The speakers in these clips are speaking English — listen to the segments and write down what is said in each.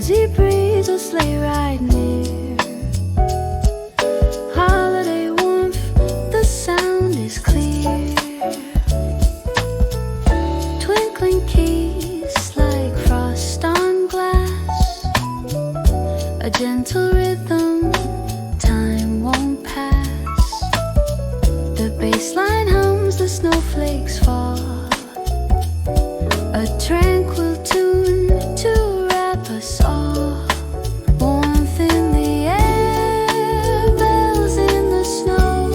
As he breathes a sleigh ride near, holiday warmth, the sound is clear. Twinkling keys like frost on glass, a gentle rhythm, time won't pass. The bassline hums, the snowflakes fall, a tranquil tune to wrap us all. Warmth in the air, bells in the snow,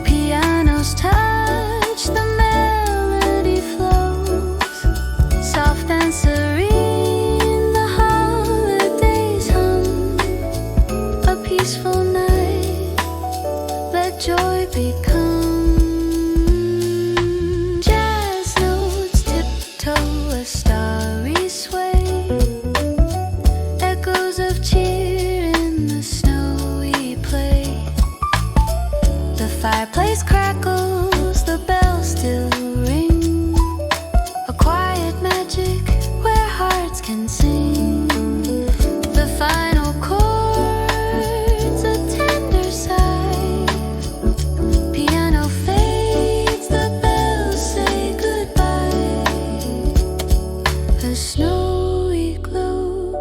pianos touch, the melody flows, soft and serene, the holidays hum, a peaceful night, let joy become. Jazz notes tiptoe a starry sway, echoes of cheer in the snowy play. The fireplace crackles, the bells still ring, a quiet magic where hearts can sing. The final chords, a tender sigh, piano fades, the bells say goodbye. A snowy glow,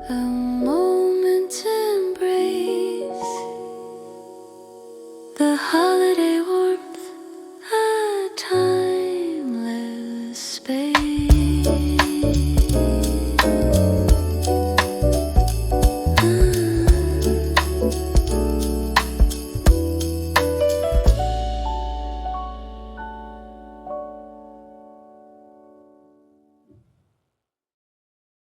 a moment's embrace, the holiday